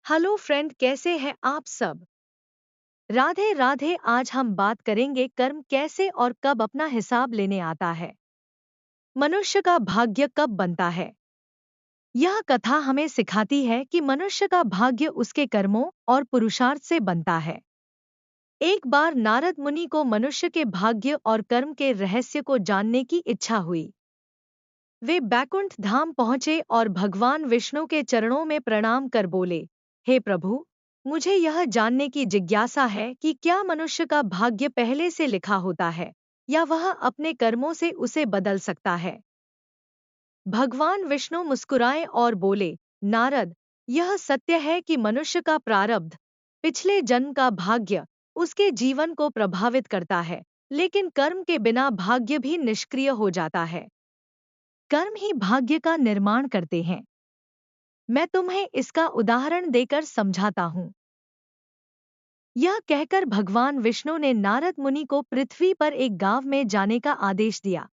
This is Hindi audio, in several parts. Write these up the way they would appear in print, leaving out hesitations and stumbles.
हेलो फ्रेंड, कैसे हैं आप सब। राधे राधे। आज हम बात करेंगे कर्म कैसे और कब अपना हिसाब लेने आता है। मनुष्य का भाग्य कब बनता है। यह कथा हमें सिखाती है कि मनुष्य का भाग्य उसके कर्मों और पुरुषार्थ से बनता है। एक बार नारद मुनि को मनुष्य के भाग्य और कर्म के रहस्य को जानने की इच्छा हुई। वे बैकुंठ धाम पहुंचे और भगवान विष्णु के चरणों में प्रणाम कर बोले, हे प्रभु, मुझे यह जानने की जिज्ञासा है कि क्या मनुष्य का भाग्य पहले से लिखा होता है या वह अपने कर्मों से उसे बदल सकता है। भगवान विष्णु मुस्कुराए और बोले, नारद, यह सत्य है कि मनुष्य का प्रारब्ध, पिछले जन्म का भाग्य, उसके जीवन को प्रभावित करता है, लेकिन कर्म के बिना भाग्य भी निष्क्रिय हो जाता है। कर्म ही भाग्य का निर्माण करते हैं। मैं तुम्हें इसका उदाहरण देकर समझाता हूँ। यह कहकर भगवान विष्णु ने नारद मुनि को पृथ्वी पर एक गांव में जाने का आदेश दिया।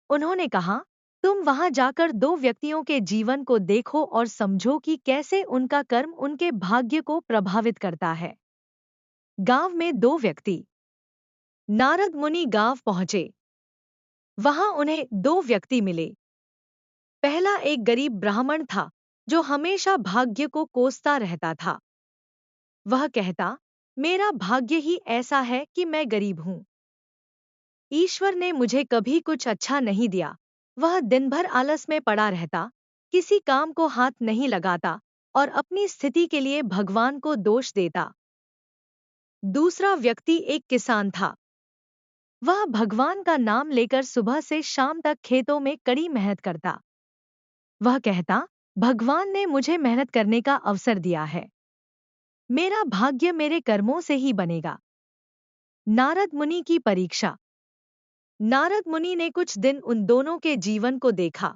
उन्होंने कहा, तुम वहां जाकर दो व्यक्तियों के जीवन को देखो और समझो कि कैसे उनका कर्म उनके भाग्य को प्रभावित करता है। गांव में दो व्यक्ति। नारद मुनि गांव पहुंचे। वहां उन्हें दो व्यक्ति मिले। पहला एक गरीब ब्राह्मण था जो हमेशा भाग्य को कोसता रहता था। वह कहता, मेरा भाग्य ही ऐसा है कि मैं गरीब हूं। ईश्वर ने मुझे कभी कुछ अच्छा नहीं दिया। वह दिन भर आलस में पड़ा रहता, किसी काम को हाथ नहीं लगाता और अपनी स्थिति के लिए भगवान को दोष देता। दूसरा व्यक्ति एक किसान था। वह भगवान का नाम लेकर सुबह से शाम तक खेतों में कड़ी मेहनत करता। वह कहता, भगवान ने मुझे मेहनत करने का अवसर दिया है। मेरा भाग्य मेरे कर्मों से ही बनेगा। नारद मुनि की परीक्षा। नारद मुनि ने कुछ दिन उन दोनों के जीवन को देखा।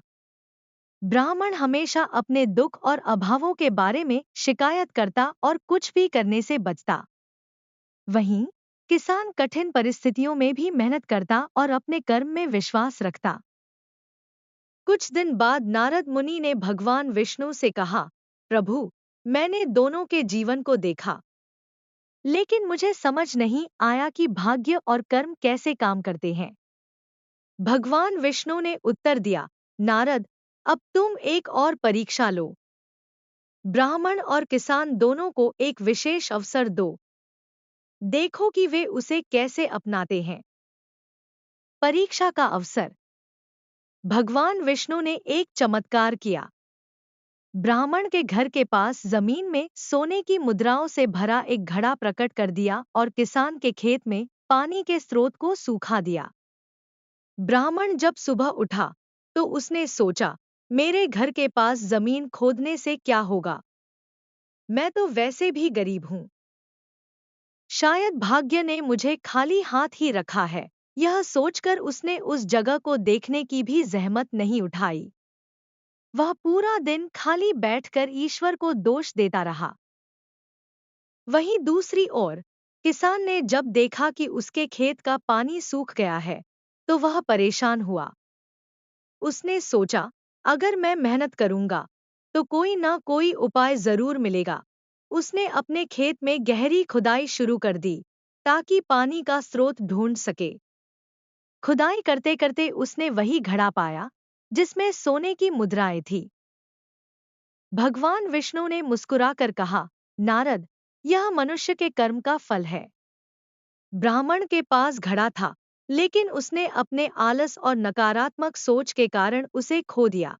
ब्राह्मण हमेशा अपने दुख और अभावों के बारे में शिकायत करता और कुछ भी करने से बचता। वहीं किसान कठिन परिस्थितियों में भी मेहनत करता और अपने कर्म में विश्वास रखता। कुछ दिन बाद नारद मुनि ने भगवान विष्णु से कहा, प्रभु, मैंने दोनों के जीवन को देखा, लेकिन मुझे समझ नहीं आया कि भाग्य और कर्म कैसे काम करते हैं। भगवान विष्णु ने उत्तर दिया, नारद, अब तुम एक और परीक्षा लो। ब्राह्मण और किसान दोनों को एक विशेष अवसर दो। देखो कि वे उसे कैसे अपनाते हैं। परीक्षा का अवसर। भगवान विष्णु ने एक चमत्कार किया। ब्राह्मण के घर के पास जमीन में सोने की मुद्राओं से भरा एक घड़ा प्रकट कर दिया और किसान के खेत में पानी के स्रोत को सूखा दिया। ब्राह्मण जब सुबह उठा तो उसने सोचा, मेरे घर के पास जमीन खोदने से क्या होगा, मैं तो वैसे भी गरीब हूं। शायद भाग्य ने मुझे खाली हाथ ही रखा है। यह सोचकर उसने उस जगह को देखने की भी जहमत नहीं उठाई। वह पूरा दिन खाली बैठकर ईश्वर को दोष देता रहा। वहीं दूसरी ओर किसान ने जब देखा कि उसके खेत का पानी सूख गया है तो वह परेशान हुआ। उसने सोचा, अगर मैं मेहनत करूंगा तो कोई ना कोई उपाय जरूर मिलेगा। उसने अपने खेत में गहरी खुदाई शुरू कर दी ताकि पानी का स्रोत ढूंढ सके। खुदाई करते करते उसने वही घड़ा पाया जिसमें सोने की मुद्राएं थी। भगवान विष्णु ने मुस्कुराकर कहा, नारद, यह मनुष्य के कर्म का फल है। ब्राह्मण के पास घड़ा था, लेकिन उसने अपने आलस और नकारात्मक सोच के कारण उसे खो दिया।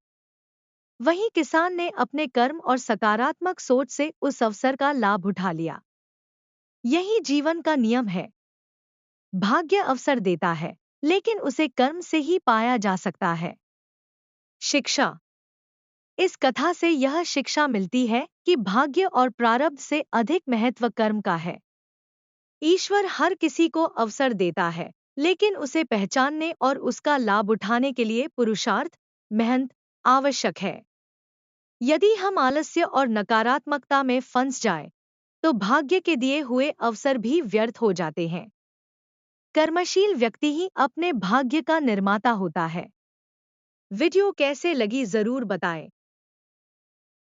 वहीं किसान ने अपने कर्म और सकारात्मक सोच से उस अवसर का लाभ उठा लिया। यही जीवन का नियम है। भाग्य अवसर देता है, लेकिन उसे कर्म से ही पाया जा सकता है। शिक्षा। इस कथा से यह शिक्षा मिलती है कि भाग्य और प्रारब्ध से अधिक महत्व कर्म का है। ईश्वर हर किसी को अवसर देता है, लेकिन उसे पहचानने और उसका लाभ उठाने के लिए पुरुषार्थ, मेहनत आवश्यक है। यदि हम आलस्य और नकारात्मकता में फंस जाएं, तो भाग्य के दिए हुए अवसर भी व्यर्थ हो जाते हैं। कर्मशील व्यक्ति ही अपने भाग्य का निर्माता होता है। वीडियो कैसे लगी जरूर बताएं।